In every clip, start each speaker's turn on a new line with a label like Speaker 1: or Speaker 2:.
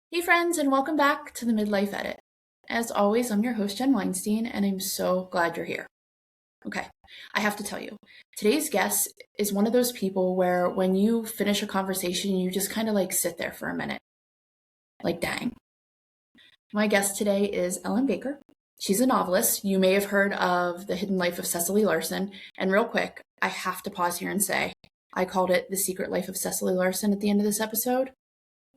Speaker 1: Hey friends, and welcome back to the Midlife Edit. As always, I'm your host, Jen Weinstein, and I'm so glad you're here. Okay, I have to tell you, today's guest is one of those people where when you finish a conversation, you just kind of like sit there for a minute. Like, dang. My guest today is Ellen Baker. She's a novelist. You may have heard of The Hidden Life of Cecily Larson. And real quick, I have to pause here and say, I called it The Secret Life of Cecily Larson at the end of this episode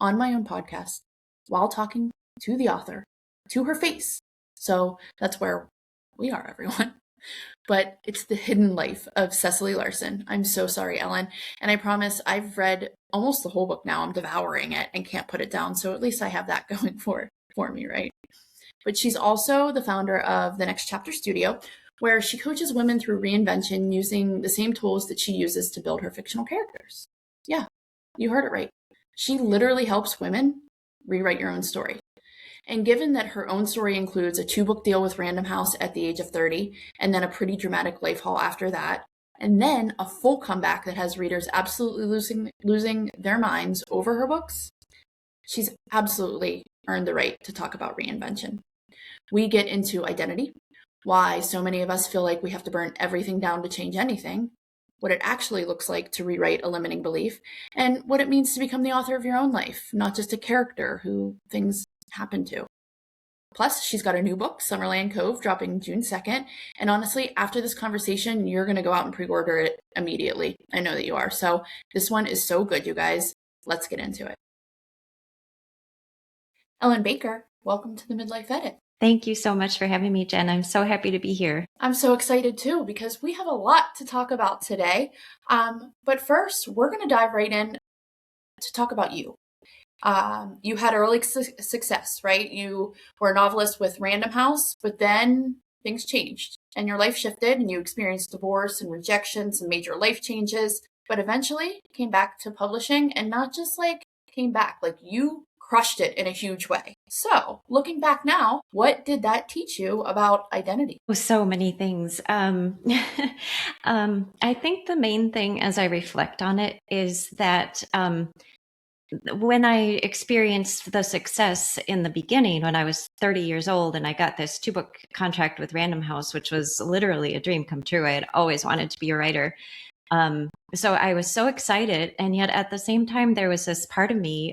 Speaker 1: on my own podcast while talking to the author, to her face. So that's where we are, everyone. But it's The Hidden Life of Cecily Larson. I'm so sorry, Ellen. And I promise I've read almost the whole book now. I'm devouring it and can't put it down. So at least I have that going for me, right? But she's also the founder of the Next Chapter Studio, where she coaches women through reinvention using the same tools that she uses to build her fictional characters. Yeah, you heard it right. She literally helps women rewrite your own story. And given that her own story includes a 2-book deal with Random House at the age of 30, and then a pretty dramatic life haul after that, and then a full comeback that has readers absolutely losing their minds over her books, she's absolutely earned the right to talk about reinvention. We get into identity, why so many of us feel like we have to burn everything down to change anything, what it actually looks like to rewrite a limiting belief, and what it means to become the author of your own life, not just a character who things happen to. Plus, she's got a new book, Summerland Cove, dropping June 2nd. And honestly, after this conversation, you're going to go out and pre-order it immediately. I know that you are. So this one is so good, you guys. Let's get into it. Ellen Baker, welcome to the Midlife Edit.
Speaker 2: Thank you so much for having me, Jen. I'm so happy to be here.
Speaker 1: I'm so excited too, because we have a lot to talk about today. But first, we're going to dive right in to talk about you. You had early success, right? You were a novelist with Random House, but then things changed and your life shifted and you experienced divorce and rejections and major life changes, but eventually came back to publishing, and not just like came back, like you crushed it in a huge way. So looking back now, what did that teach you about identity?
Speaker 2: So many things. I think the main thing as I reflect on it is that when I experienced the success in the beginning, when I was 30 years old and I got this 2-book contract with Random House, which was literally a dream come true. I had always wanted to be a writer. So I was so excited. And yet at the same time, there was this part of me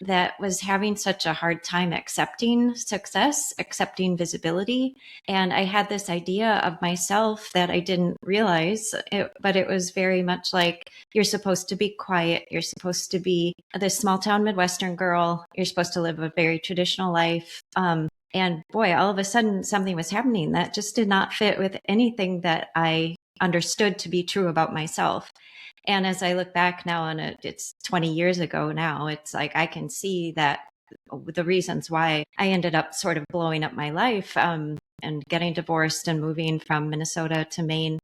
Speaker 2: that was having such a hard time accepting success, accepting visibility. And I had this idea of myself that I didn't realize, but it was very much like, you're supposed to be quiet. You're supposed to be this small town Midwestern girl. You're supposed to live a very traditional life. And boy, all of a sudden something was happening that just did not fit with anything that I understood to be true about myself. And as I look back now on it, it's 20 years ago now, it's like I can see that the reasons why I ended up sort of blowing up my life and getting divorced and moving from Minnesota to Maine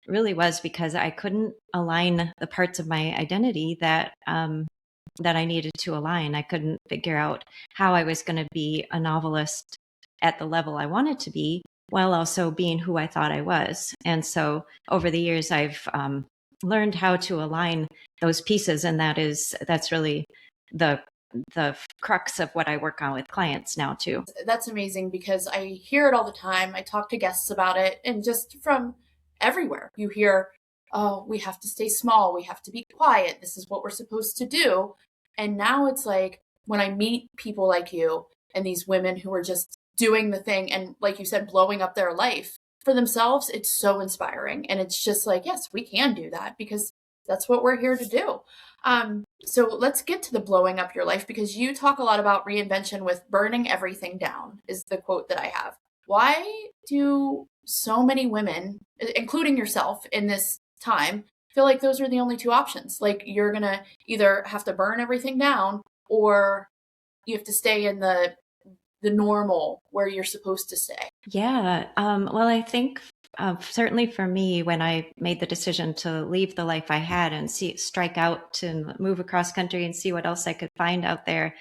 Speaker 2: really was because I couldn't align the parts of my identity that I needed to align. I couldn't figure out how I was going to be a novelist at the level I wanted to be while also being who I thought I was. And so over the years, I've learned how to align those pieces, and that's really the crux of what I work on with clients now too.
Speaker 1: That's amazing because I hear it all the time. I talk to guests about it, and just from everywhere you hear, oh, we have to stay small, we have to be quiet, this is what we're supposed to do. And now it's like when I meet people like you and these women who are just doing the thing and, like you said, blowing up their life for themselves, it's so inspiring. And it's just like, yes, we can do that because that's what we're here to do. So let's get to the blowing up your life, because you talk a lot about reinvention with burning everything down, is the quote that I have. Why do so many women, including yourself in this time, feel like those are the only two options? Like you're going to either have to burn everything down or you have to stay in the normal where you're supposed to stay.
Speaker 2: Yeah. Well, I think certainly for me, when I made the decision to leave the life I had and strike out and move across country and see what else I could find out there,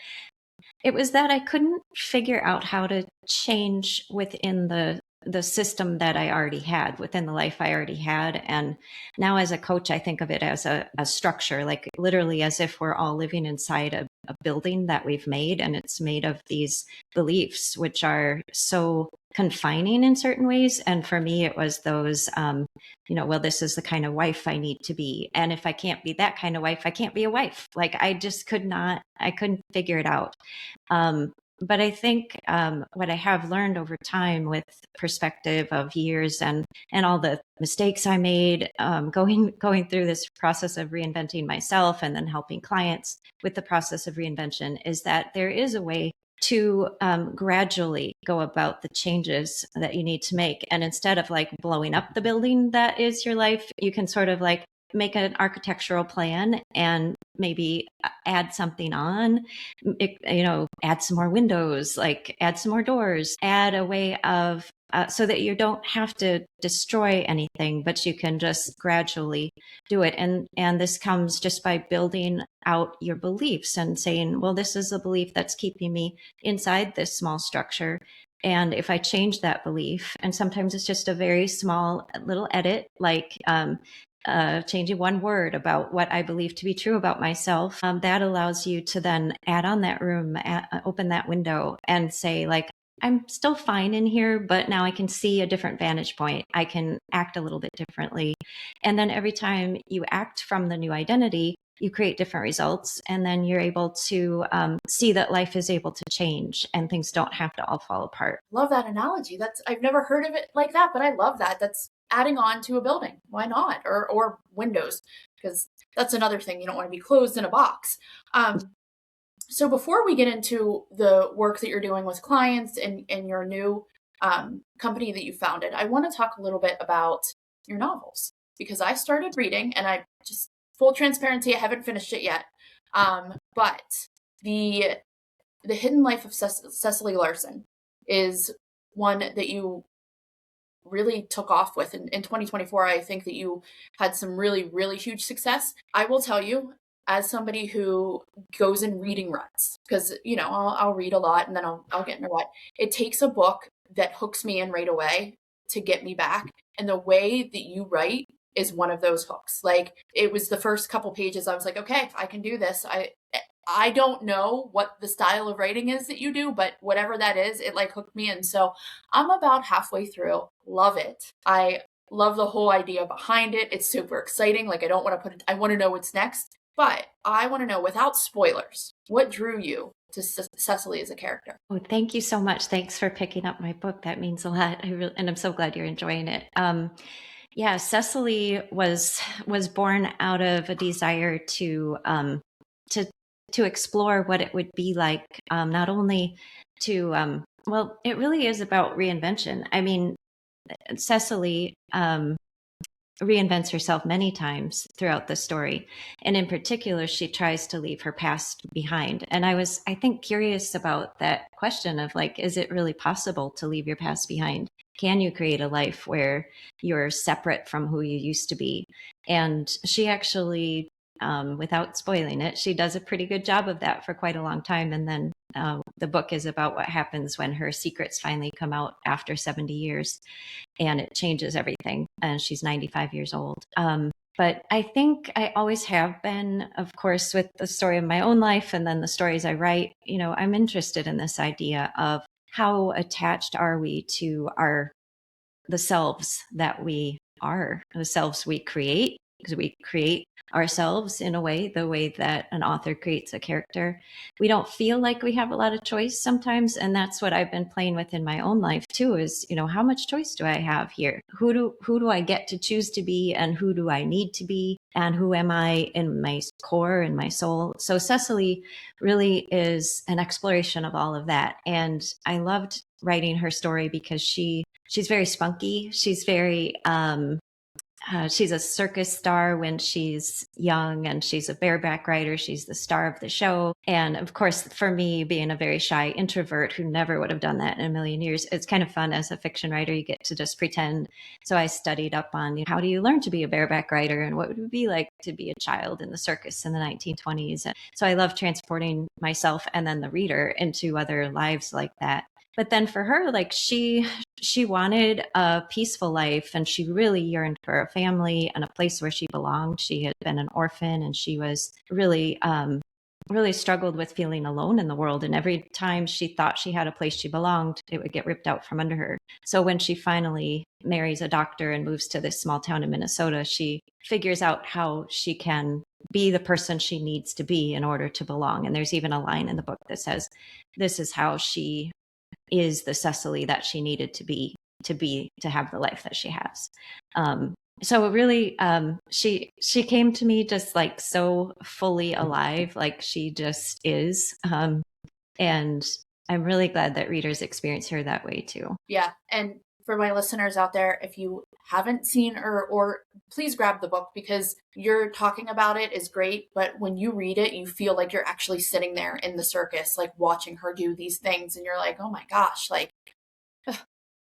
Speaker 2: it was that I couldn't figure out how to change within the the system that I already had within the life I already had. And now as a coach, I think of it as a structure, like literally as if we're all living inside a building that we've made, and it's made of these beliefs, which are so confining in certain ways. And for me, it was those, well, this is the kind of wife I need to be. And if I can't be that kind of wife, I can't be a wife. Like I just I couldn't figure it out. But I think what I have learned over time with perspective of years and all the mistakes I made going through this process of reinventing myself and then helping clients with the process of reinvention is that there is a way to gradually go about the changes that you need to make. And instead of like blowing up the building that is your life, you can sort of like make an architectural plan and maybe add something on, add some more windows, like add some more doors, add a way of so that you don't have to destroy anything, but you can just gradually do it. And this comes just by building out your beliefs and saying, well, this is a belief that's keeping me inside this small structure. And if I change that belief, and sometimes it's just a very small little edit, like changing one word about what I believe to be true about myself, that allows you to then add on that room, open that window and say like, I'm still fine in here, but now I can see a different vantage point. I can act a little bit differently. And then every time you act from the new identity, you create different results. And then you're able to see that life is able to change and things don't have to all fall apart.
Speaker 1: Love that analogy. I've never heard of it like that, but I love that. That's adding on to a building. Why not? Or windows, because that's another thing. You don't want to be closed in a box. So before we get into the work that you're doing with clients and your new company that you founded, I want to talk a little bit about your novels, because I started reading, and I just, full transparency, I haven't finished it yet. But the Hidden Life of Cecily Larson is one that you really took off with in 2024. I think that you had some really, really huge success. I will tell you, as somebody who goes in reading ruts, because I'll read a lot and then I'll get in a rut. It takes a book that hooks me in right away to get me back, and the way that you write is one of those hooks. Like, it was the first couple pages, I was like, okay, I can do this. I don't know what the style of writing is that you do, but whatever that is, it like hooked me in. So I'm about halfway through. Love it. I love the whole idea behind it. It's super exciting. Like, I don't want to put it, I want to know what's next, but I want to know, without spoilers, what drew you to Cecily as a character?
Speaker 2: Oh, thank you so much. Thanks for picking up my book. That means a lot. And I'm so glad you're enjoying it. Yeah, Cecily was born out of a desire to explore what it would be like, not only to well, it really is about reinvention. I mean, Cecily reinvents herself many times throughout the story, and in particular, she tries to leave her past behind. And I think, curious about that question of like, is it really possible to leave your past behind? Can you create a life where you're separate from who you used to be? And she actually, without spoiling it, she does a pretty good job of that for quite a long time. And then the book is about what happens when her secrets finally come out after 70 years, and it changes everything. And she's 95 years old. But I think I always have been, of course, with the story of my own life and then the stories I write, I'm interested in this idea of how attached are we to the selves that we are, the selves we create, because we create ourselves in a way, the way that an author creates a character. We don't feel like we have a lot of choice sometimes. And that's what I've been playing with in my own life too, is, how much choice do I have here? Who do I get to choose to be, and who do I need to be? And who am I in my core, in my soul? So Cecily really is an exploration of all of that. And I loved writing her story because she's very spunky. She's very, she's a circus star when she's young, and she's a bareback rider. She's the star of the show. And of course, for me, being a very shy introvert who never would have done that in a million years, it's kind of fun as a fiction writer. You get to just pretend. So I studied up on how do you learn to be a bareback rider, and what would it be like to be a child in the circus in the 1920s. So I love transporting myself and then the reader into other lives like that. But then for her, like she wanted a peaceful life, and she really yearned for a family and a place where she belonged. She had been an orphan, and she was really struggled with feeling alone in the world. And every time she thought she had a place she belonged, it would get ripped out from under her. So when she finally marries a doctor and moves to this small town in Minnesota, she figures out how she can be the person she needs to be in order to belong. And there's even a line in the book that says, this is how she is the Cecily that she needed to have the life that she has. So it really, she came to me just like so fully alive, like she just is. And I'm really glad that readers experience her that way too.
Speaker 1: Yeah. And for my listeners out there, if you haven't seen or please grab the book, because you're talking about it is great, but when you read it, you feel like you're actually sitting there in the circus, like watching her do these things, and you're like, oh my gosh, like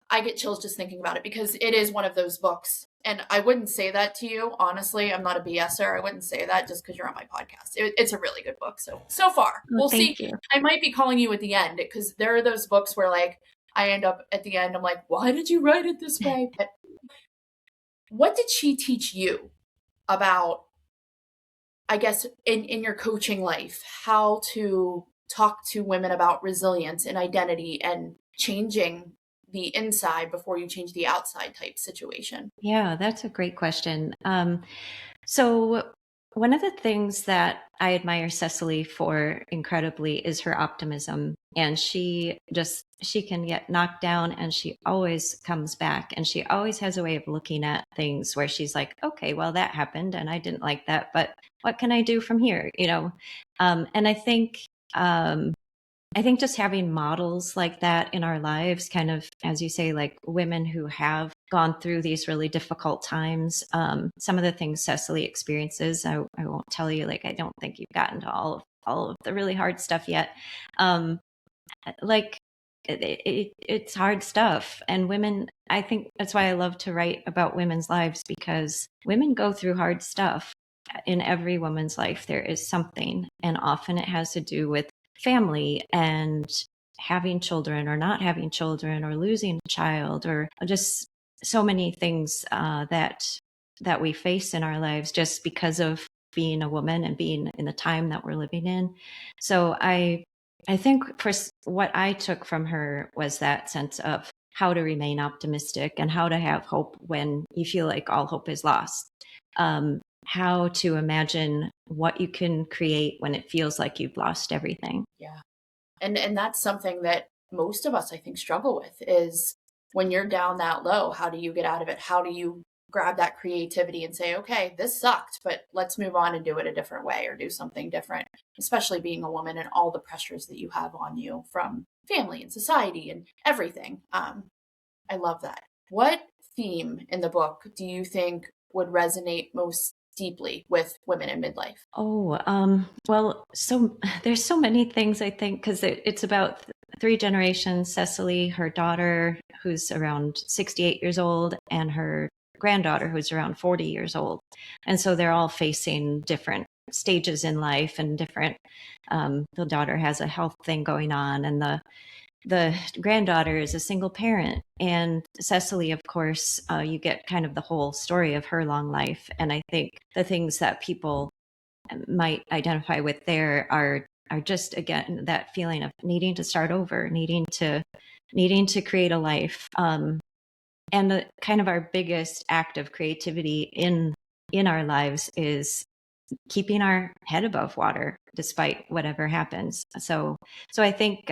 Speaker 1: I get chills just thinking about it, because it is one of those books. And I wouldn't say that to you, honestly. I'm not a BSer. I wouldn't say that just because you're on my podcast. It's a really good book. So far,
Speaker 2: Well,
Speaker 1: we'll see.
Speaker 2: thank you.
Speaker 1: I might be calling you at the end, because there are those books where like I end up at the end, I'm like, why did you write it this way? But what did she teach you about, I guess, in your coaching life, how to talk to women about resilience and identity and changing the inside before you change the outside type situation?
Speaker 2: Yeah, that's a great question. So one of the things that I admire Cecily for incredibly is her optimism. And she can get knocked down and she always comes back. And she always has a way of looking at things where she's like, okay, well, that happened and I didn't like that, but what can I do from here? And I think just having models like that in our lives, kind of, as you say, like women who have gone through these really difficult times. Some of the things Cecily experiences, I won't tell you, like, I don't think you've gotten to all of the really hard stuff yet. Um, like, it's hard stuff. And women, I think that's why I love to write about women's lives, because women go through hard stuff. In every woman's life, there is something. And often it has to do with family and having children or not having children or losing a child, or just so many things that we face in our lives just because of being a woman and being in the time that we're living in. So I think what I took from her was that sense of how to remain optimistic and how to have hope when you feel like all hope is lost. How to imagine what you can create when it feels like you've lost everything.
Speaker 1: Yeah. And that's something that most of us, I think, struggle with, is when you're down that low, how do you get out of it? How do you grab that creativity and say, okay, this sucked, but let's move on and do it a different way or do something different, especially being a woman and all the pressures that you have on you from family and society and everything. I love that. What theme in the book do you think would resonate most deeply with women in midlife?
Speaker 2: Oh, well, so there's so many things, I think, because it's about three generations: Cecily, her daughter, who's around 68 years old, and her granddaughter, who's around 40 years old. And so they're all facing different stages in life and different, the daughter has a health thing going on, and the granddaughter is a single parent. And Cecily, of course, you get kind of the whole story of her long life. And I think the things that people might identify with there are just, again, that feeling of needing to start over, needing to create a life. And the kind of our biggest act of creativity in our lives is keeping our head above water despite whatever happens. So I think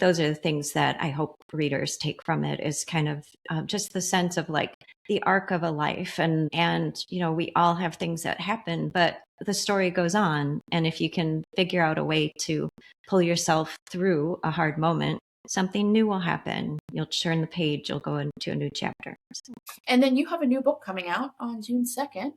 Speaker 2: those are the things that I hope readers take from it, is kind of just the sense of like the arc of a life. And we all have things that happen, but the story goes on. And if you can figure out a way to pull yourself through a hard moment, something new will happen. You'll turn the page, you'll go into a new chapter.
Speaker 1: And then you have a new book coming out on June 2nd,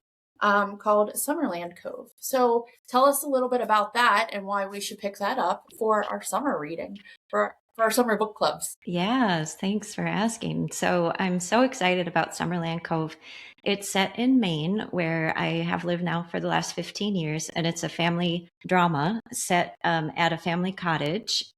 Speaker 1: called Summerland Cove. So tell us a little bit about that and why we should pick that up for our summer reading, for our summer book clubs.
Speaker 2: Yes, thanks for asking. So I'm so excited about Summerland Cove. It's set in Maine, where I have lived now for the last 15 years, and it's a family drama set at a family cottage.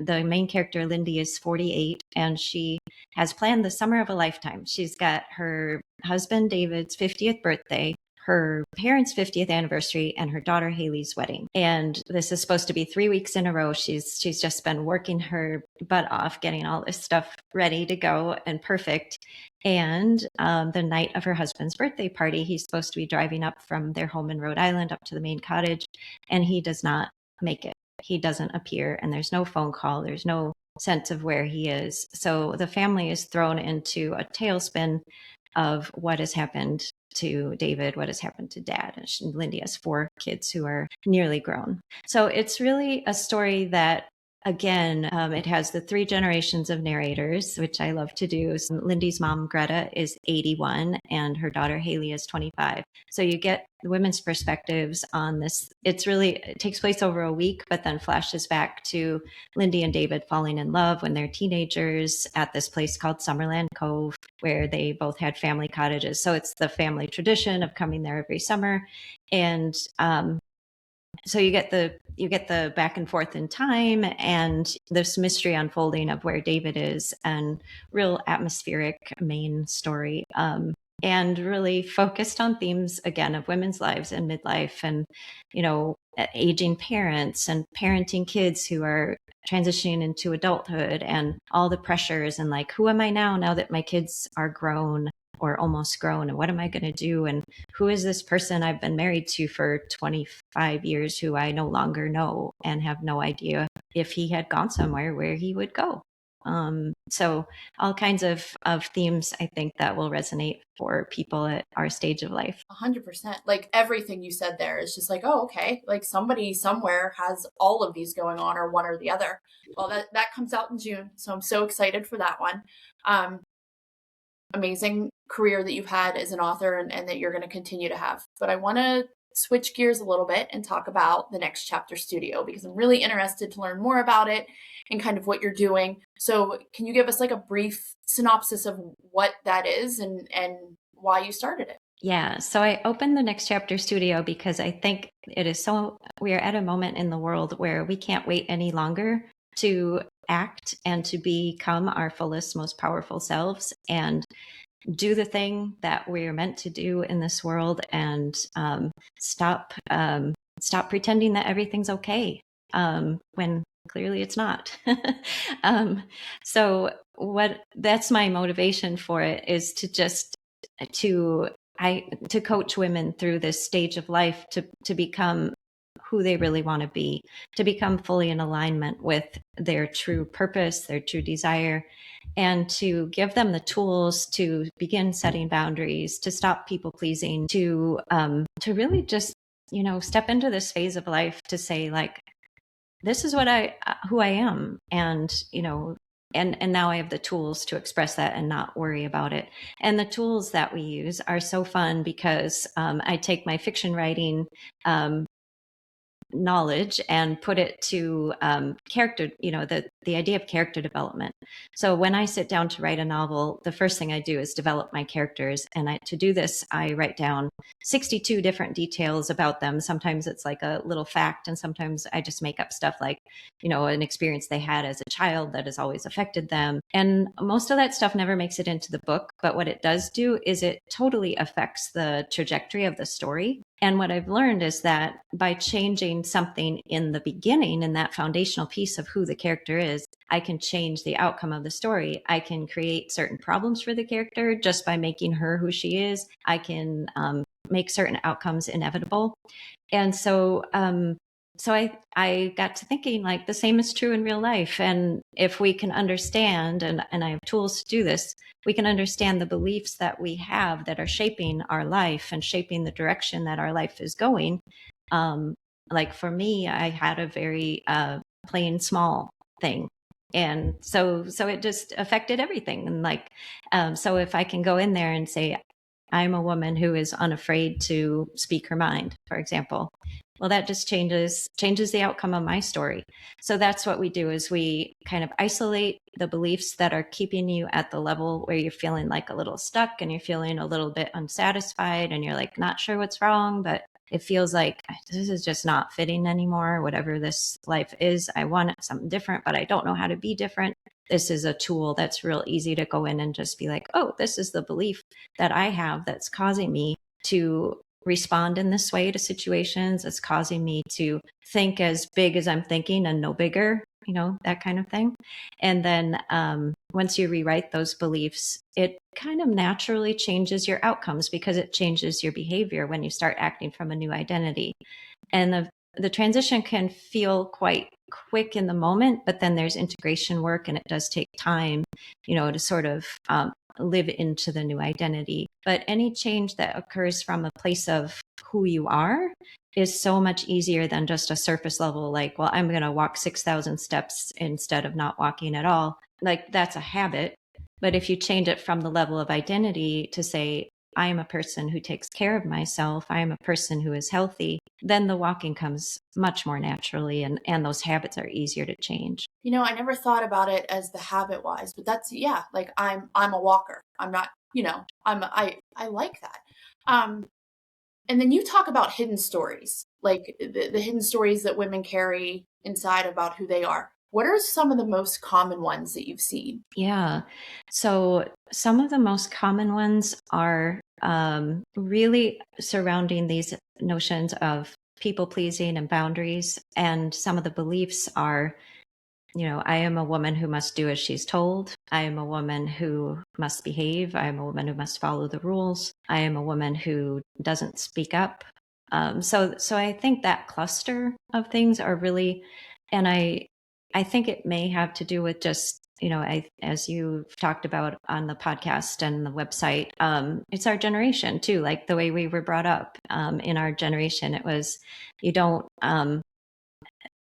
Speaker 2: the main character, Lindy, is 48, and she has planned the summer of a lifetime. She's got her husband, David's 50th birthday, her parents' 50th anniversary, and her daughter Haley's wedding. And this is supposed to be 3 weeks in a row. She's just been working her butt off, getting all this stuff ready to go and perfect. And the night of her husband's birthday party, he's supposed to be driving up from their home in Rhode Island up to the main cottage, and he does not make it. He doesn't appear, and there's no phone call. There's no sense of where he is. So the family is thrown into a tailspin of what has happened to David, what has happened to Dad. And Lindy has 4 kids who are nearly grown. So it's really a story that, again, it has the 3 generations of narrators, which I love to do. So Lindy's mom, Greta, is 81, and her daughter, Haley, is 25. So you get the women's perspectives on this. It takes place over a week, but then flashes back to Lindy and David falling in love when they're teenagers at this place called Summerland Cove, where they both had family cottages. So it's the family tradition of coming there every summer. And so you get the back and forth in time and this mystery unfolding of where David is, and real atmospheric main story, and really focused on themes again of women's lives and midlife, and aging parents and parenting kids who are transitioning into adulthood, and all the pressures, and like, who am I now that my kids are grown or almost grown, and what am I going to do, and who is this person I've been married to for 25 years who I no longer know and have no idea if he had gone somewhere where he would go. So all kinds of themes, I think, that will resonate for people at our stage of life.
Speaker 1: 100%. Like everything you said there is just like, oh, okay. Like somebody somewhere has all of these going on, or one or the other. Well, that comes out in June. So I'm so excited for that one. Amazing career that you've had as an author, and that you're going to continue to have. But I want to switch gears a little bit and talk about the Next Chapter Studio, because I'm really interested to learn more about it and kind of what you're doing. So can you give us like a brief synopsis of what that is and why you started it?
Speaker 2: Yeah, so I opened the Next Chapter Studio because I think we are at a moment in the world where we can't wait any longer to act and to become our fullest, most powerful selves, and do the thing that we're meant to do in this world, and stop pretending that everything's okay when clearly it's not. So that's my motivation for it, is to coach women through this stage of life to become who they really want to be, to become fully in alignment with their true purpose, their true desire, and to give them the tools to begin setting boundaries, to stop people pleasing, to really just, step into this phase of life to say, like, this is who I am. And, and now I have the tools to express that and not worry about it. And the tools that we use are so fun because I take my fiction writing knowledge and put it to character, the idea of character development. So when I sit down to write a novel, the first thing I do is develop my characters. And to do this, I write down 62 different details about them. Sometimes it's like a little fact, and sometimes I just make up stuff like, an experience they had as a child that has always affected them. And most of that stuff never makes it into the book. But what it does do is it totally affects the trajectory of the story. And what I've learned is that by changing something in the beginning, in that foundational piece of who the character is, I can change the outcome of the story. I can create certain problems for the character just by making her who she is. I can make certain outcomes inevitable. And so I got to thinking, like, the same is true in real life. And if we can understand, and I have tools to do this, we can understand the beliefs that we have that are shaping our life and shaping the direction that our life is going. Like for me, I had a very plain small thing. And so it just affected everything. And like, so if I can go in there and say, I'm a woman who is unafraid to speak her mind, for example, well, that just changes the outcome of my story. So that's what we do, is we kind of isolate the beliefs that are keeping you at the level where you're feeling like a little stuck and you're feeling a little bit unsatisfied and you're like not sure what's wrong, but it feels like this is just not fitting anymore. Whatever this life is, I want something different, but I don't know how to be different. This is a tool that's real easy to go in and just be like, oh, this is the belief that I have that's causing me to respond in this way to situations. It's causing me to think as big as I'm thinking and no bigger, that kind of thing. And then once you rewrite those beliefs, it kind of naturally changes your outcomes because it changes your behavior when you start acting from a new identity. And the transition can feel quite quick in the moment, but then there's integration work, and it does take time, to sort of live into the new identity. But any change that occurs from a place of who you are is so much easier than just a surface level, like, well, I'm going to walk 6,000 steps instead of not walking at all. Like, that's a habit. But if you change it from the level of identity to say, I am a person who takes care of myself, I am a person who is healthy, then the walking comes much more naturally, and those habits are easier to change.
Speaker 1: I never thought about it as the habit wise, but that's, yeah, like I'm a walker. I'm not, I like that. And then you talk about hidden stories, like the hidden stories that women carry inside about who they are. What are some of the most common ones that you've seen?
Speaker 2: Yeah. So some of the most common ones are really surrounding these notions of people pleasing and boundaries. And some of the beliefs are, I am a woman who must do as she's told. I am a woman who must behave. I am a woman who must follow the rules. I am a woman who doesn't speak up. So I think that cluster of things are really, and I think it may have to do with just, as you've talked about on the podcast and the website, it's our generation too, like the way we were brought up. In our generation, it was, you don't,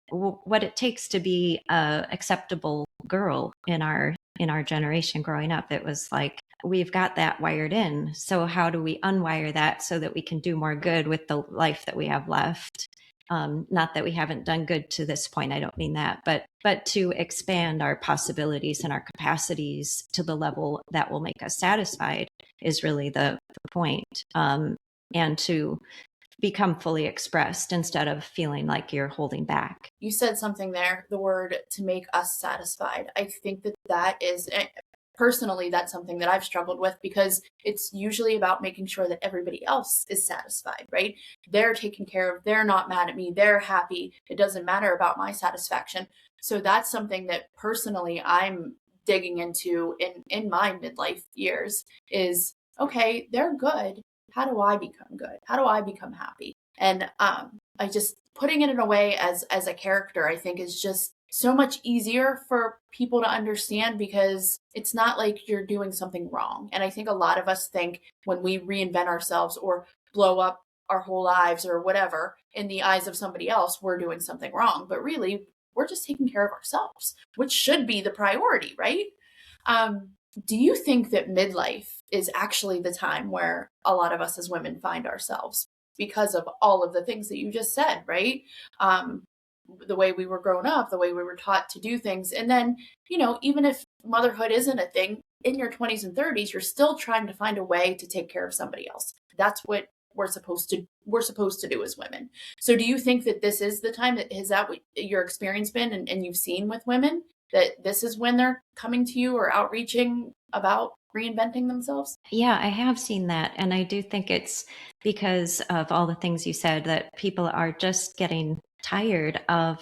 Speaker 2: what it takes to be a acceptable girl in our generation growing up. It was like, we've got that wired in. So how do we unwire that so that we can do more good with the life that we have left? Not that we haven't done good to this point. I don't mean that, but to expand our possibilities and our capacities to the level that will make us satisfied is really the point. And to become fully expressed instead of feeling like you're holding back.
Speaker 1: You said something there, the word to make us satisfied. I think that is, personally, that's something that I've struggled with because it's usually about making sure that everybody else is satisfied, right? They're taken care of. They're not mad at me. They're happy. It doesn't matter about my satisfaction. So that's something that personally I'm digging into in my midlife years is, okay, they're good. How do I become good? How do I become happy? And I just putting it in a way as a character, I think is just so much easier for people to understand because it's not like you're doing something wrong. And I think a lot of us think when we reinvent ourselves or blow up our whole lives or whatever in the eyes of somebody else, we're doing something wrong. But really, we're just taking care of ourselves, which should be the priority, right? Do you think that midlife is actually the time where a lot of us as women find ourselves because of all of the things that you just said, right? The way we were grown up, the way we were taught to do things. And then, even if motherhood isn't a thing, in your 20s and 30s, you're still trying to find a way to take care of somebody else. That's what we're supposed to do as women. So do you think that this is the time is that what your experience been and you've seen with women? That this is when they're coming to you or outreaching about reinventing themselves?
Speaker 2: Yeah, I have seen that. And I do think it's because of all the things you said that people are just getting tired of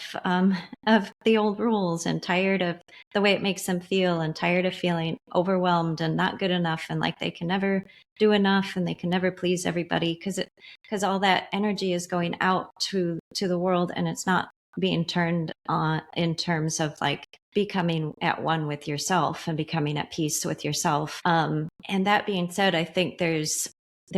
Speaker 2: the old rules and tired of the way it makes them feel and tired of feeling overwhelmed and not good enough and like they can never do enough and they can never please everybody because all that energy is going out to the world and it's not being turned on in terms of like becoming at one with yourself and becoming at peace with yourself. And that being said, I think there's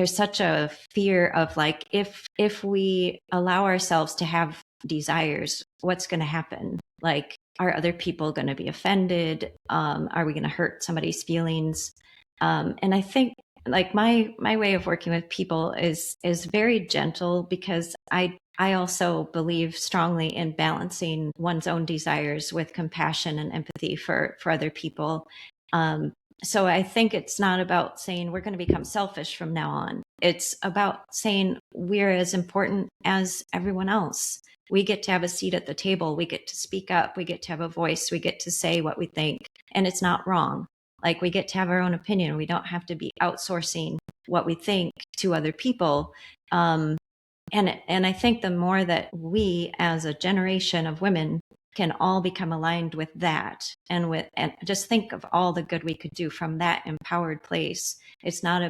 Speaker 2: such a fear of like, if we allow ourselves to have desires, what's going to happen? Like, are other people going to be offended? Are we going to hurt somebody's feelings? And I think like my way of working with people is very gentle because I also believe strongly in balancing one's own desires with compassion and empathy for other people. So I think it's not about saying we're going to become selfish from now on. It's about saying we're as important as everyone else. We get to have a seat at the table. We get to speak up. We get to have a voice. We get to say what we think. And it's not wrong. Like, we get to have our own opinion. We don't have to be outsourcing what we think to other people. And I think the more that we as a generation of women can all become aligned with that, and just think of all the good we could do from that empowered place. It's not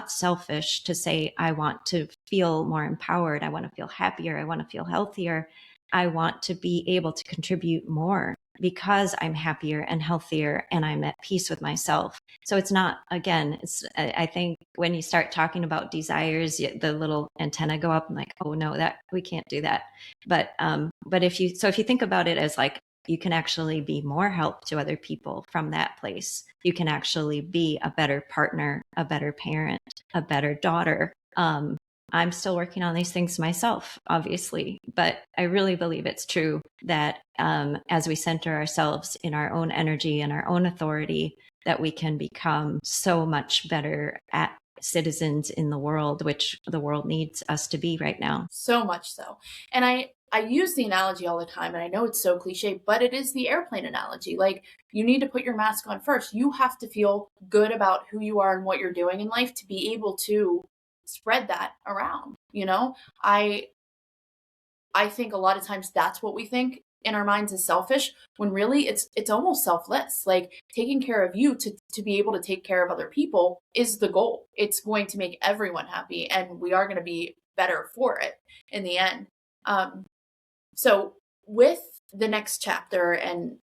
Speaker 2: selfish to say, I want to feel more empowered. I want to feel happier. I want to feel healthier. I want to be able to contribute more because I'm happier and healthier and I'm at peace with myself. So it's not, again, I think when you start talking about desires, the little antenna go up and like, oh no, that we can't do that. But if you think about it as like, you can actually be more help to other people from that place. You can actually be a better partner, a better parent, a better daughter. I'm still working on these things myself, obviously, but I really believe it's true that as we center ourselves in our own energy and our own authority, that we can become so much better at citizens in the world, which the world needs us to be right now.
Speaker 1: So much so. And I use the analogy all the time, and I know it's so cliche, but it is the airplane analogy. Like, you need to put your mask on first. You have to feel good about who you are and what you're doing in life to be able to spread that around. I think a lot of times that's what we think in our minds is selfish, when really it's almost selfless. Like, taking care of you to be able to take care of other people is the goal. It's going to make everyone happy, and we are going to be better for it in the end. So with the next chapter and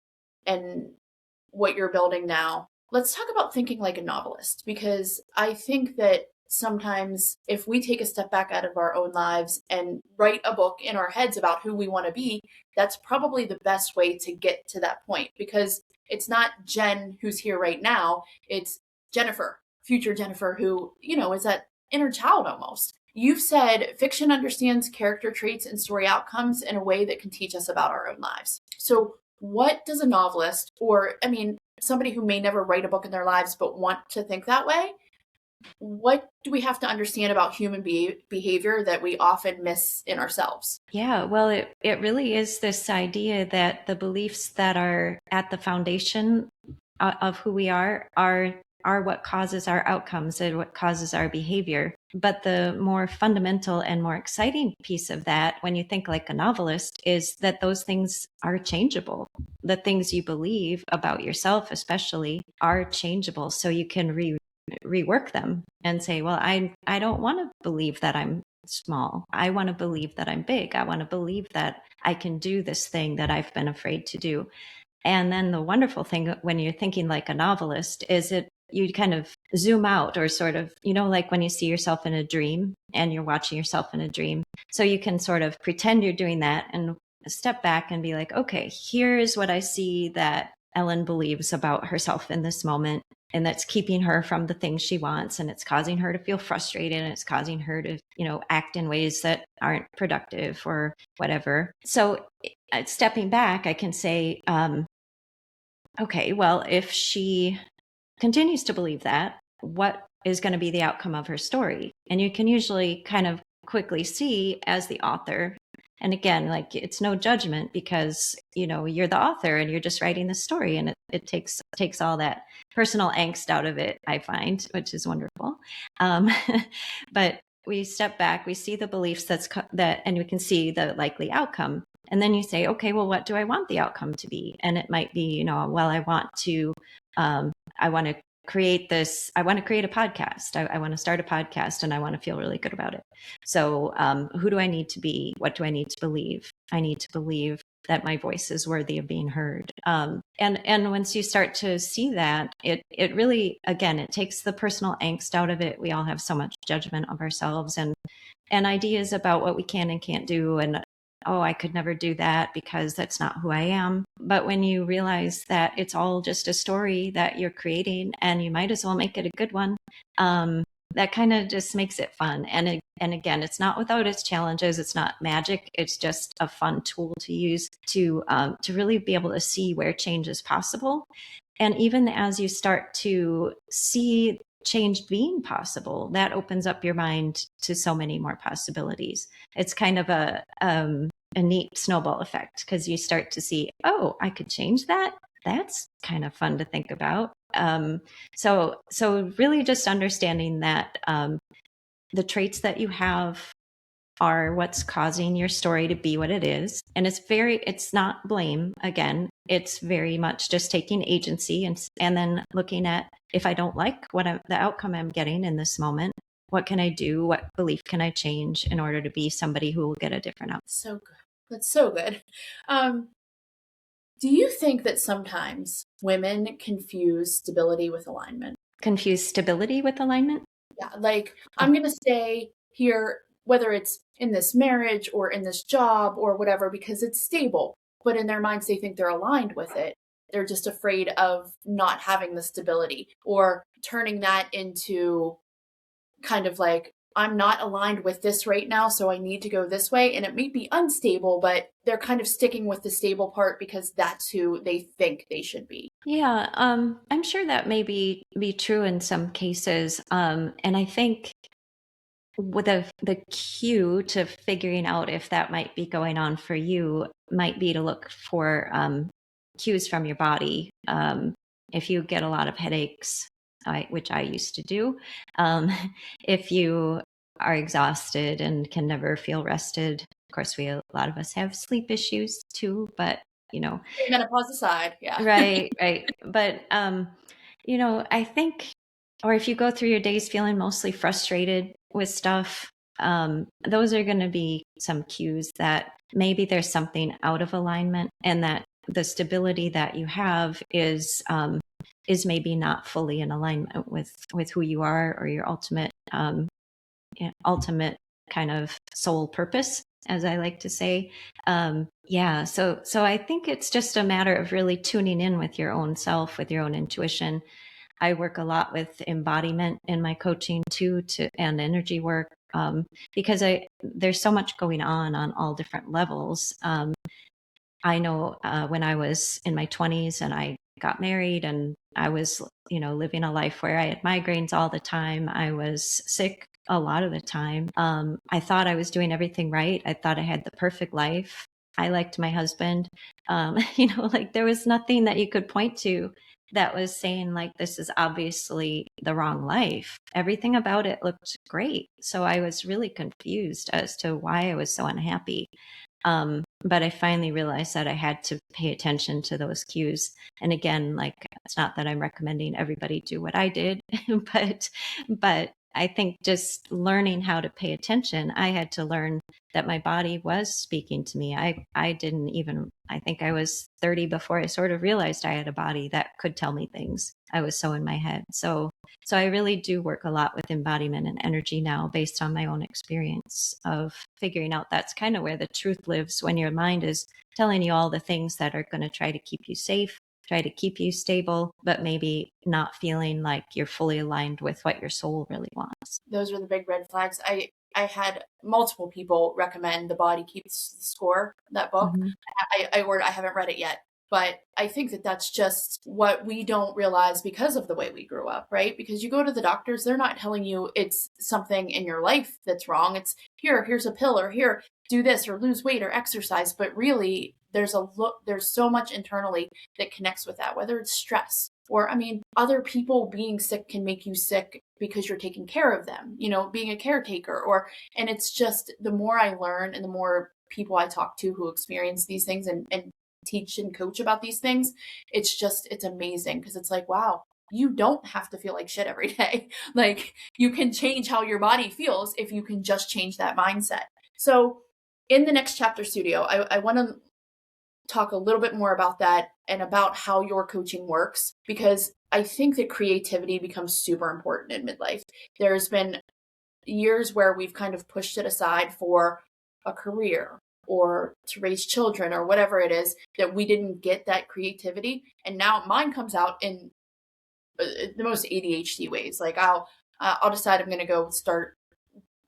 Speaker 1: what you're building now, let's talk about thinking like a novelist, because I think that sometimes if we take a step back out of our own lives and write a book in our heads about who we want to be, that's probably the best way to get to that point, because it's not Jen who's here right now. It's Jennifer, future Jennifer, who, is that inner child almost. You've said fiction understands character traits and story outcomes in a way that can teach us about our own lives. So what does a novelist, or somebody who may never write a book in their lives but want to think that way, what do we have to understand about human behavior that we often miss in ourselves?
Speaker 2: Yeah, well, it really is this idea that the beliefs that are at the foundation of who we are what causes our outcomes and what causes our behavior. But the more fundamental and more exciting piece of that, when you think like a novelist, is that those things are changeable. The things you believe about yourself, especially, are changeable. So you can rework them and say, well, I don't want to believe that I'm small. I want to believe that I'm big. I want to believe that I can do this thing that I've been afraid to do. And then the wonderful thing when you're thinking like a novelist is you kind of zoom out, or sort of, like when you see yourself in a dream and you're watching yourself in a dream. So you can sort of pretend you're doing that and step back and be like, okay, here's what I see that Ellen believes about herself in this moment, and that's keeping her from the things she wants, and it's causing her to feel frustrated, and it's causing her to, act in ways that aren't productive or whatever. So stepping back, I can say, okay, well, if she continues to believe that, what is going to be the outcome of her story? And you can usually kind of quickly see as the author. And again, like, it's no judgment, because, you're the author and you're just writing the story, and it takes all that personal angst out of it, I find, which is wonderful. But we step back, we see the beliefs and we can see the likely outcome. And then you say, okay, well, what do I want the outcome to be? And it might be, well, I want to create this. I want to create a podcast. I want to start a podcast, and I want to feel really good about it. So who do I need to be? What do I need to believe? I need to believe that my voice is worthy of being heard. And once you start to see that, it really, again, it takes the personal angst out of it. We all have so much judgment of ourselves and ideas about what we can and can't do. And oh, I could never do that because that's not who I am. But when you realize that it's all just a story that you're creating, and you might as well make it a good one, that kind of just makes it fun. And again, it's not without its challenges. It's not magic. It's just a fun tool to use to really be able to see where change is possible. And even as you start to see change being possible, that opens up your mind to so many more possibilities. It's kind of a neat snowball effect, because you start to see, oh, I could change that. That's kind of fun to think about. So really just understanding that the traits that you have are what's causing your story to be what it is. And it's not blame. Again, it's very much just taking agency and then looking at, if I don't like the outcome I'm getting in this moment, what can I do? What belief can I change in order to be somebody who will get a different outcome?
Speaker 1: So good. That's so good. Do you think that sometimes women confuse stability with alignment?
Speaker 2: Confuse stability with alignment?
Speaker 1: Yeah, like I'm going to stay here, whether it's in this marriage or in this job or whatever, because it's stable. But in their minds, they think they're aligned with it. They're just afraid of not having the stability or turning that into kind of like, I'm not aligned with this right now, so I need to go this way. And it may be unstable, but they're kind of sticking with the stable part because that's who they think they should be.
Speaker 2: Yeah, I'm sure that may be true in some cases. And I think with the cue to figuring out if that might be going on for you might be to look for cues from your body. If you get a lot of headaches, which I used to do, if you are exhausted and can never feel rested. Of course, a lot of us have sleep issues too, but
Speaker 1: Menopause aside, yeah.
Speaker 2: right. But I think, or if you go through your days feeling mostly frustrated with stuff, those are going to be some cues that maybe there's something out of alignment, and that the stability that you have is maybe not fully in alignment with who you are, or your ultimate kind of soul purpose, as I like to say. So I think it's just a matter of really tuning in with your own self, with your own intuition. I work a lot with embodiment in my coaching too, and energy work, because there's so much going on all different levels. I know when I was in my 20s and I got married, and I was, living a life where I had migraines all the time. I was sick a lot of the time. I thought I was doing everything right. I thought I had the perfect life. I liked my husband. Like there was nothing that you could point to that was saying like, this is obviously the wrong life. Everything about it looked great. So I was really confused as to why I was so unhappy. But I finally realized that I had to pay attention to those cues. And again, like, it's not that I'm recommending everybody do what I did, but I think just learning how to pay attention, I had to learn that my body was speaking to me. I think I was 30 before I sort of realized I had a body that could tell me things. I was so in my head. So I really do work a lot with embodiment and energy now, based on my own experience of figuring out that's kind of where the truth lives, when your mind is telling you all the things that are going to try to keep you safe, try to keep you stable, but maybe not feeling like you're fully aligned with what your soul really wants.
Speaker 1: Those are the big red flags. I had multiple people recommend The Body Keeps the Score, that book.
Speaker 2: Mm-hmm.
Speaker 1: I haven't read it yet, but I think that that's just what we don't realize because of the way we grew up, right? Because you go to the doctors, they're not telling you it's something in your life that's wrong. It's here's a pill, or here, do this, or lose weight, or exercise. But really, there's so much internally that connects with that, whether it's stress, or, I mean, other people being sick can make you sick because you're taking care of them, being a caretaker, and it's just, the more I learn and the more people I talk to who experience these things and teach and coach about these things, it's amazing, because it's like, wow, you don't have to feel like shit every day. Like, you can change how your body feels if you can just change that mindset. So in the next chapter studio, I want to talk a little bit more about that and about how your coaching works, because I think that creativity becomes super important in midlife. There's been years where we've kind of pushed it aside for a career or to raise children or whatever it is, that we didn't get that creativity. And now mine comes out in the most ADHD ways. Like I'll decide I'm going to go start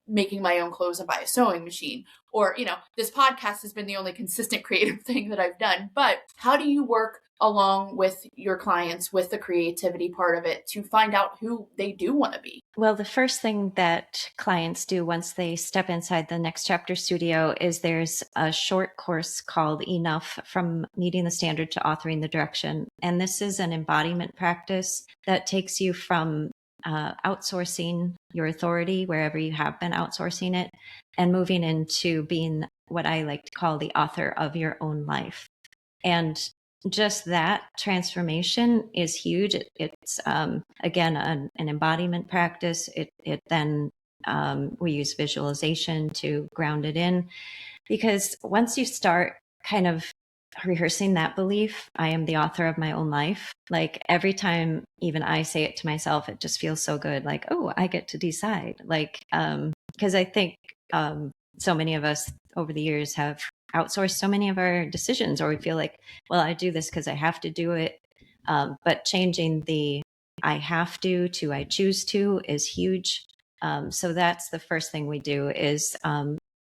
Speaker 1: making my own clothes and buy a sewing machine, or this podcast has been the only consistent creative thing that I've done. But how do you work along with your clients with the creativity part of it to find out who they do want to be?
Speaker 2: Well, the first thing that clients do once they step inside the Next Chapter studio is there's a short course called Enough from Meeting the Standard to Authoring the Direction. And this is an embodiment practice that takes you from outsourcing your authority wherever you have been outsourcing it and moving into being what I like to call the author of your own life. And just that transformation is huge. It's again an embodiment practice. It then we use visualization to ground it in, because once you start kind of rehearsing that belief, I am the author of my own life. Like every time even I say it to myself, it just feels so good. Like, oh, I get to decide. Like, because I think so many of us over the years have outsourced so many of our decisions, or we feel like, well, I do this because I have to do it. But changing the I have to I choose to is huge. So that's the first thing we do is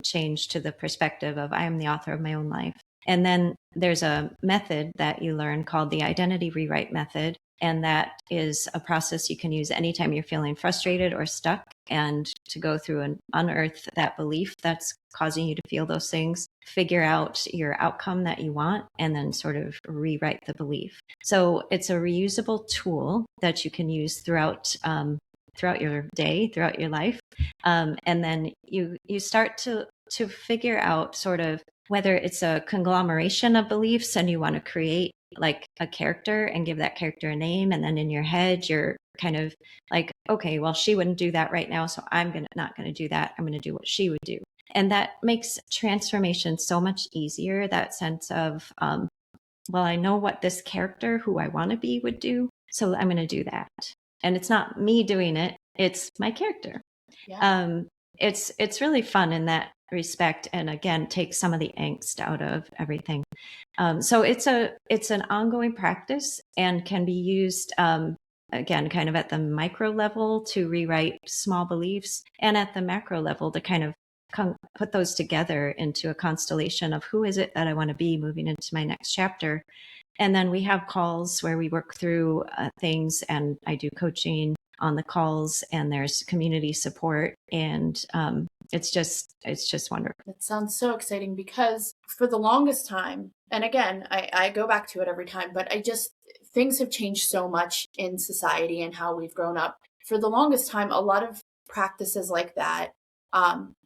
Speaker 2: change to the perspective of I am the author of my own life. And then there's a method that you learn called the identity rewrite method. And that is a process you can use anytime you're feeling frustrated or stuck, and to go through and unearth that belief that's causing you to feel those things, figure out your outcome that you want, and then sort of rewrite the belief. So it's a reusable tool that you can use throughout your day, throughout your life. And then you start to figure out sort of whether it's a conglomeration of beliefs and you want to create like a character and give that character a name. And then in your head, you're kind of like, okay, well, she wouldn't do that right now. So I'm not going to do that. I'm going to do what she would do. And that makes transformation so much easier. That sense of, well, I know what this character who I want to be would do. So I'm going to do that. And it's not me doing it. It's my character.
Speaker 1: Yeah.
Speaker 2: It's really fun in that respect, and again takes some of the angst out of everything. So it's an ongoing practice and can be used again kind of at the micro level to rewrite small beliefs, and at the macro level to kind of put those together into a constellation of who is it that I want to be moving into my next chapter. And then we have calls where we work through things, and I do coaching on the calls, and there's community support, and it's just wonderful.
Speaker 1: That sounds so exciting, because for the longest time, and again, I go back to it every time, but things have changed so much in society and how we've grown up. For the longest time, a lot of practices like that,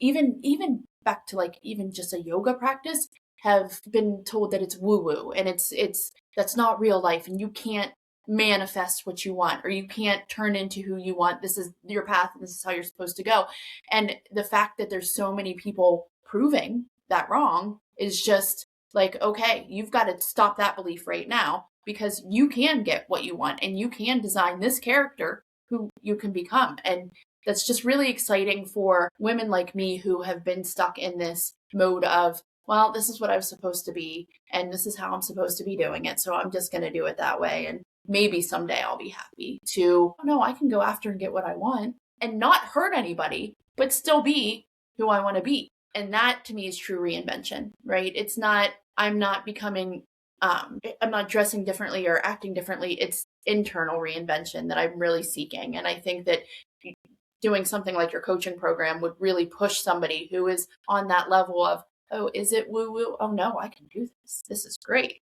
Speaker 1: even back to like even just a yoga practice, have been told that it's woo woo, and it's that's not real life, and you can't manifest what you want, or you can't turn into who you want. This is your path, and this is how you're supposed to go. And the fact that there's so many people proving that wrong is just like, okay, you've got to stop that belief right now, because you can get what you want, and you can design this character who you can become. And that's just really exciting for women like me who have been stuck in this mode of, well, this is what I was supposed to be, and this is how I'm supposed to be doing it, so I'm just going to do it that way. And maybe someday I'll be happy to, no, I can go after and get what I want and not hurt anybody, but still be who I want to be. And that to me is true reinvention, right? It's not, I'm not becoming, I'm not dressing differently or acting differently. It's internal reinvention that I'm really seeking. And I think that doing something like your coaching program would really push somebody who is on that level of, oh, is it woo woo? Oh no, I can do this. This is great.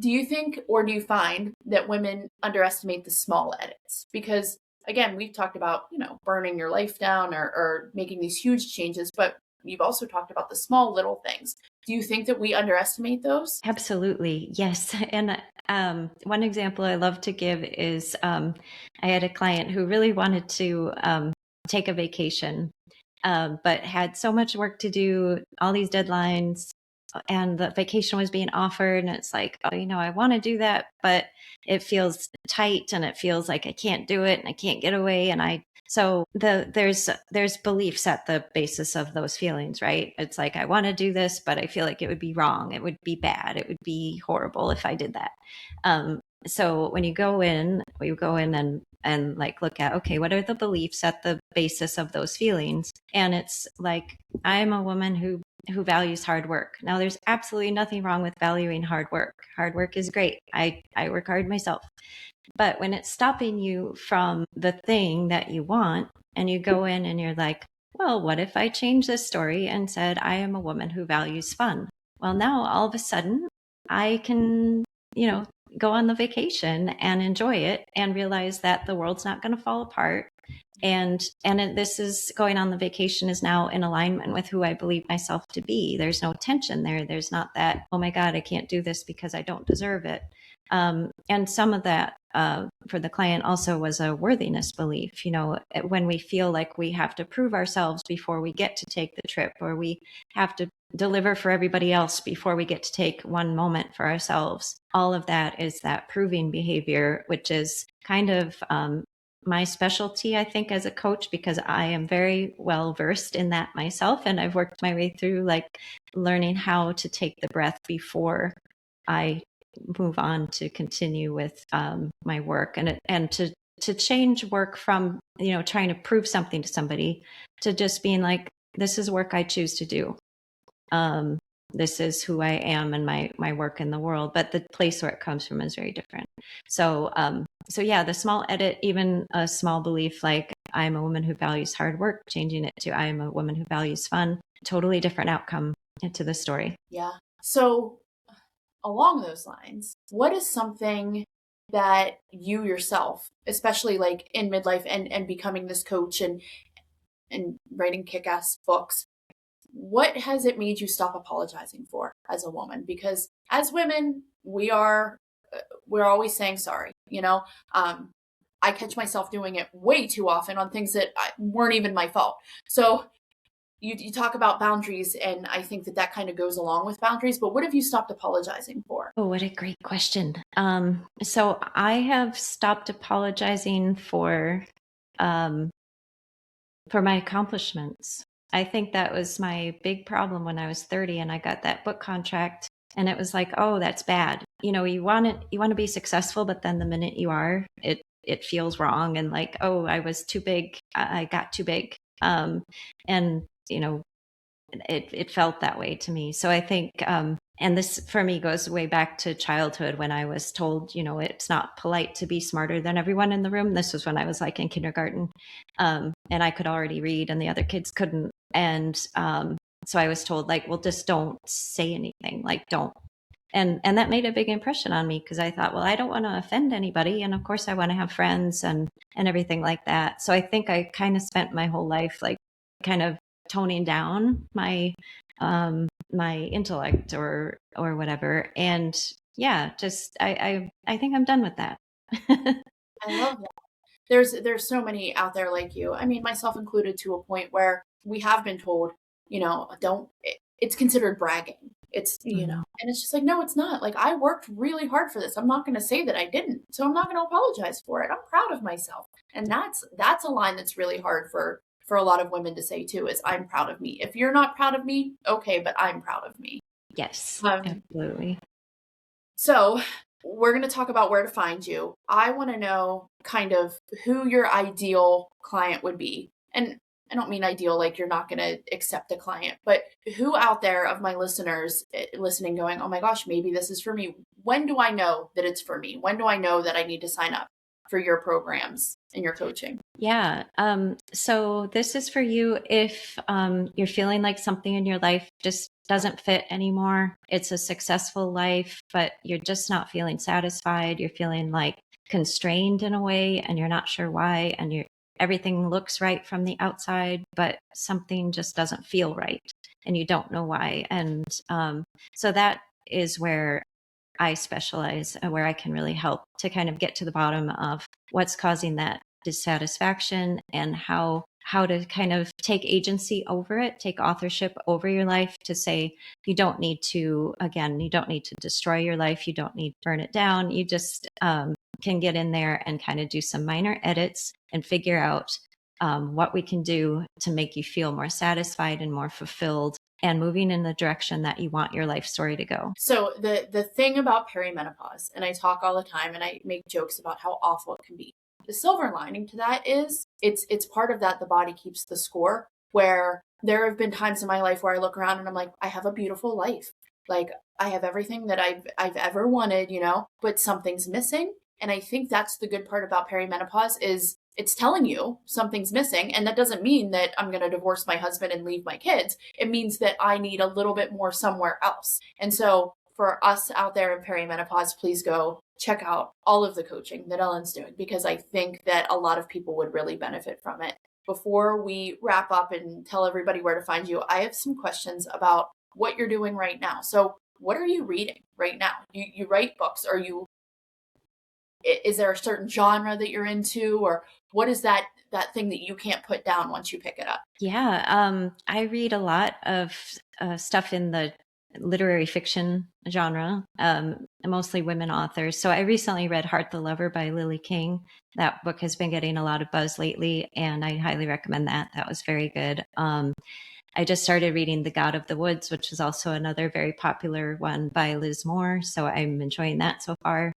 Speaker 1: Do you think, or do you find that women underestimate the small edits? Because again, we've talked about, burning your life down or making these huge changes, but you've also talked about the small little things. Do you think that we underestimate those?
Speaker 2: Absolutely. Yes. And one example I love to give is I had a client who really wanted to take a vacation, but had so much work to do, all these deadlines, and the vacation was being offered. And it's like, oh, I want to do that, but it feels tight, and it feels like I can't do it, and I can't get away. And so there's beliefs at the basis of those feelings, right? It's like, I want to do this, but I feel like it would be wrong. It would be bad. It would be horrible if I did that. So when you go in and like look at, okay, what are the beliefs at the basis of those feelings? And it's like, I'm a woman who who values hard work. Now, there's absolutely nothing wrong with valuing hard work. Hard work is great. I work hard myself. But when it's stopping you from the thing that you want, and you go in and you're like, well, what if I change this story and said, I am a woman who values fun? Well, now all of a sudden I can, go on the vacation and enjoy it and realize that the world's not going to fall apart. This is going on the vacation is now in alignment with who I believe myself to be. There's no tension there. There's not that, oh my God, I can't do this because I don't deserve it. And some of that for the client also was a worthiness belief. When we feel like we have to prove ourselves before we get to take the trip, or we have to deliver for everybody else before we get to take one moment for ourselves. All of that is that proving behavior, which is kind of my specialty, I think, as a coach, because I am very well versed in that myself. And I've worked my way through learning how to take the breath before I move on to continue with my work, and to change work from, trying to prove something to somebody, to just being like, this is work I choose to do. This is who I am and my work in the world, but the place where it comes from is very different. So yeah, the small edit, even a small belief like I'm a woman who values hard work, changing it to I'm a woman who values fun, totally different outcome to the story.
Speaker 1: Yeah. So along those lines, what is something that you yourself, especially like in midlife and becoming this coach and writing kick-ass books, what has it made you stop apologizing for as a woman? Because as women, we're always saying sorry. I catch myself doing it way too often on things that weren't even my fault. So you talk about boundaries, and I think that kind of goes along with boundaries, but what have you stopped apologizing for?
Speaker 2: Oh, what a great question. So I have stopped apologizing for my accomplishments. I think that was my big problem when I was 30 and I got that book contract, and it was like, oh, that's bad. You want to be successful, but then the minute you are, it feels wrong, and like, oh, I was too big. I got too big. And it felt that way to me. So I think, and this for me goes way back to childhood, when I was told, it's not polite to be smarter than everyone in the room. This was when I was like in kindergarten, and I could already read and the other kids couldn't. And so I was told, like, well, just don't say anything, like, don't. And that made a big impression on me, because I thought, well, I don't want to offend anybody, and of course I want to have friends and everything like that. So I think I kind of spent my whole life like kind of toning down my my intellect or whatever. And yeah, just I think I'm done with that.
Speaker 1: I love that. There's so many out there like you. I mean, myself included, to a point where we have been told, don't, it's considered bragging. It's,
Speaker 2: Mhm.
Speaker 1: and it's just like, no, it's not. Like, I worked really hard for this. I'm not going to say that I didn't. So I'm not going to apologize for it. I'm proud of myself. And that's a line that's really hard for a lot of women to say too, is I'm proud of me. If you're not proud of me, okay, but I'm proud of me.
Speaker 2: Yes,
Speaker 1: Um,
Speaker 2: absolutely.
Speaker 1: so we're going to talk about where to find you. I want to know kind of who your ideal client would be. And I don't mean ideal like you're not going to accept a client, but who out there of my listeners listening going, oh my gosh, maybe this is for me. When do I know that it's for me? When do I know that I need to sign up for your programs and your coaching?
Speaker 2: Yeah. So this is for you if you're feeling like something in your life just doesn't fit anymore. It's a successful life, but you're just not feeling satisfied. You're feeling like constrained in a way, and you're not sure why. And everything looks right from the outside, but something just doesn't feel right, and you don't know why. And so that is where I specialize, where I can really help to kind of get to the bottom of what's causing that dissatisfaction, and how to kind of take agency over it, take authorship over your life, to say you don't need to, again, you don't need to destroy your life, you don't need to burn it down. You just can get in there and kind of do some minor edits and figure out what we can do to make you feel more satisfied and more fulfilled, and moving in the direction that you want your life story to go.
Speaker 1: So the thing about perimenopause, and I talk all the time and I make jokes about how awful it can be. The silver lining to that is it's part of that the body keeps the score. where there have been times in my life where I look around and I'm like, I have a beautiful life. Like I have everything that I've ever wanted, but something's missing. And I think that's the good part about perimenopause is it's telling you something's missing. And that doesn't mean that I'm going to divorce my husband and leave my kids. It means that I need a little bit more somewhere else. And so for us out there in perimenopause, please go check out all of the coaching that Ellen's doing, because I think that a lot of people would really benefit from it. Before we wrap up and tell everybody where to find you, I have some questions about what you're doing right now. So what are you reading right now? You write books. Is there a certain genre that you're into, or what is that thing that you can't put down once you pick it up?
Speaker 2: Yeah, I read a lot of stuff in the literary fiction genre, mostly women authors. So I recently read Heart the Lover by Lily King. That book has been getting a lot of buzz lately, and I highly recommend that. That was very good. I just started reading The God of the Woods, which is also another very popular one by Liz Moore. So I'm enjoying that so far.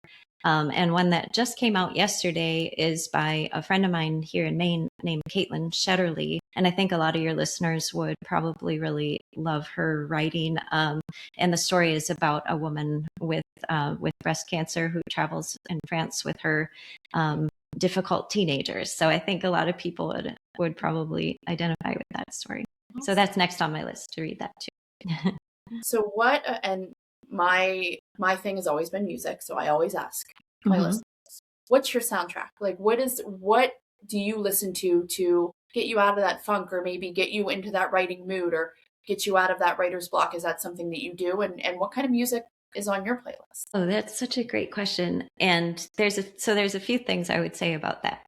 Speaker 2: And one that just came out yesterday is by a friend of mine here in Maine named Caitlin Shetterly. And I think a lot of your listeners would probably really love her writing. And the story is about a woman with breast cancer who travels in France with her difficult teenagers. So I think a lot of people would probably identify with that story. Awesome. So that's next on my list to read that too.
Speaker 1: So what, and my thing has always been music, so I always ask my listeners, what's your soundtrack? Like what do you listen to get you out of that funk, or maybe get you into that writing mood, or get you out of that writer's block? Is that something that you do? And what kind of music is on your playlist?
Speaker 2: Oh, that's such a great question. And there's a few things I would say about that.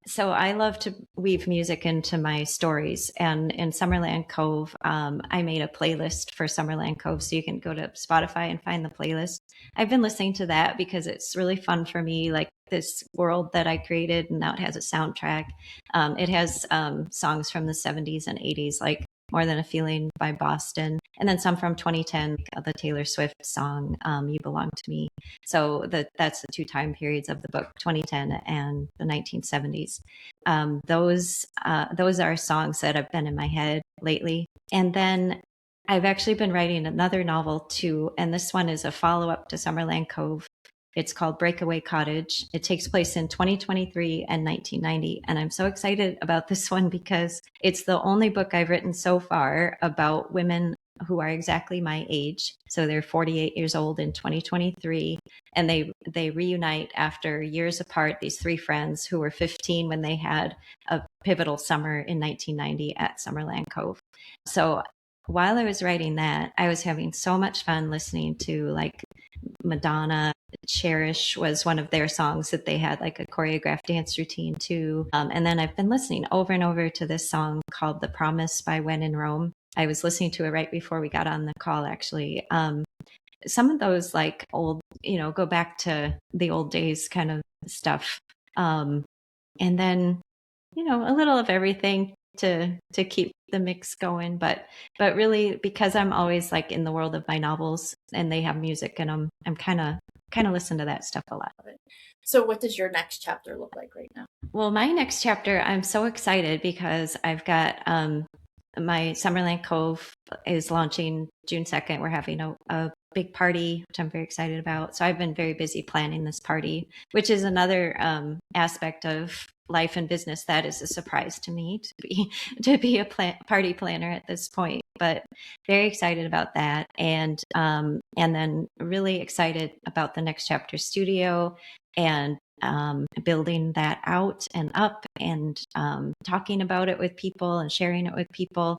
Speaker 2: So I love to weave music into my stories. And in Summerland Cove, I made a playlist for Summerland Cove. So you can go to Spotify and find the playlist. I've been listening to that because it's really fun for me, like this world that I created. And now it has a soundtrack. It has songs from the 70s and 80s, like More Than a Feeling by Boston. And then some from 2010, the Taylor Swift song, You Belong to Me. So that's the two time periods of the book, 2010 and the 1970s. Those are songs that have been in my head lately. And then I've actually been writing another novel too. And this one is a follow-up to Summerland Cove. It's called Breakaway Cottage. It takes place in 2023 and 1990. And I'm so excited about this one because it's the only book I've written so far about women who are exactly my age. So they're 48 years old in 2023. And they reunite after years apart, these three friends who were 15 when they had a pivotal summer in 1990 at Summerland Cove. So while I was writing that, I was having so much fun listening to like Madonna. Cherish was one of their songs that they had like a choreographed dance routine to. And then I've been listening over and over to this song called The Promise by When in Rome. I was listening to it right before we got on the call, actually. Some of those like old, go back to the old days kind of stuff. And then, a little of everything to keep the mix going. But really, because I'm always like in the world of my novels and they have music and I'm kind of listen to that stuff a lot.
Speaker 1: So what does your next chapter look like right now?
Speaker 2: Well, my next chapter, I'm so excited because I've got my Summerland Cove is launching June 2nd. We're having a big party, which I'm very excited about. So I've been very busy planning this party, which is another aspect of life and business that is a surprise to me to be a party planner at this point. But very excited about that, and then really excited about the Next Chapter Studio and building that out and up and talking about it with people and sharing it with people,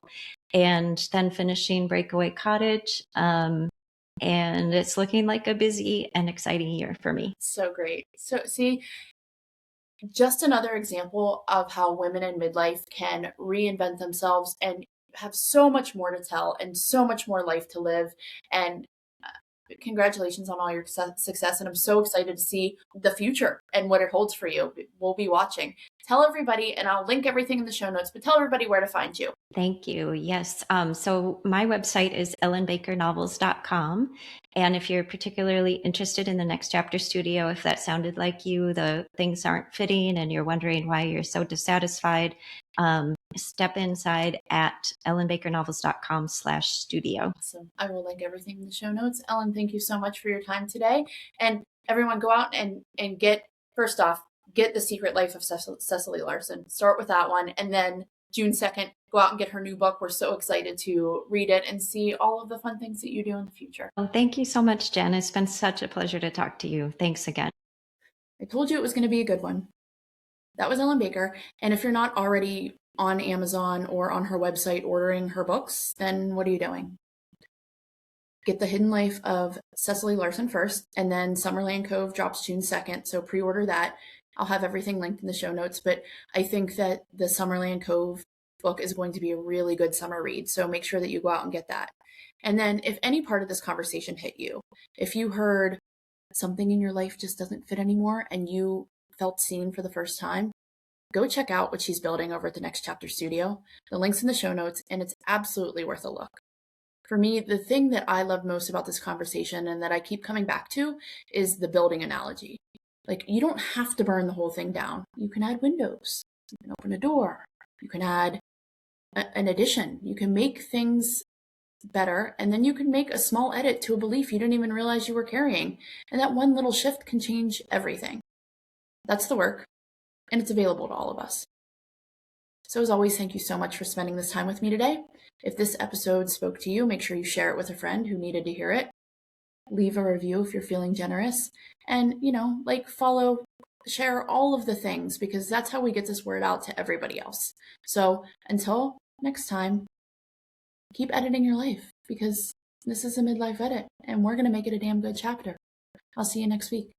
Speaker 2: and then finishing Breakaway Cottage. And it's looking like a busy and exciting year for me.
Speaker 1: So great. So see, just another example of how women in midlife can reinvent themselves and have so much more to tell and so much more life to live. And congratulations on all your success. And I'm so excited to see the future and what it holds for you. We'll be watching. Tell everybody, and I'll link everything in the show notes, but tell everybody where to find you.
Speaker 2: Thank you. Yes. So my website is ellenbakernovels.com. And if you're particularly interested in the Next Chapter Studio, if that sounded like you, the things aren't fitting and you're wondering why you're so dissatisfied, step inside at ellenbakernovels.com/studio.
Speaker 1: So I will link everything in the show notes. Ellen, thank you so much for your time today. And everyone go out and get, first off, get The Secret Life of Cecily Larson. Start with that one. And then June 2nd, go out and get her new book. We're so excited to read it and see all of the fun things that you do in the future.
Speaker 2: Well, thank you so much, Jen. It's been such a pleasure to talk to you. Thanks again.
Speaker 1: I told you it was going to be a good one. That was Ellen Baker. And if you're not already on Amazon or on her website ordering her books, then what are you doing? Get The Hidden Life of Cecily Larson first, and then Summerland Cove drops June 2nd, so pre-order that. I'll have everything linked in the show notes, but I think that the Summerland Cove book is going to be a really good summer read, so make sure that you go out and get that. And then if any part of this conversation hit you, if you heard something in your life just doesn't fit anymore and you felt seen for the first time, go check out what she's building over at the Next Chapter Studio. The link's in the show notes, and it's absolutely worth a look. For me, the thing that I love most about this conversation and that I keep coming back to is the building analogy. Like, you don't have to burn the whole thing down. You can add windows. You can open a door. You can add an addition. You can make things better, and then you can make a small edit to a belief you didn't even realize you were carrying. And that one little shift can change everything. That's the work, and it's available to all of us. So as always, thank you so much for spending this time with me today. If this episode spoke to you, make sure you share it with a friend who needed to hear it. Leave a review if you're feeling generous. And, follow, share all of the things, because that's how we get this word out to everybody else. So until next time, keep editing your life, because this is a midlife edit, and we're going to make it a damn good chapter. I'll see you next week.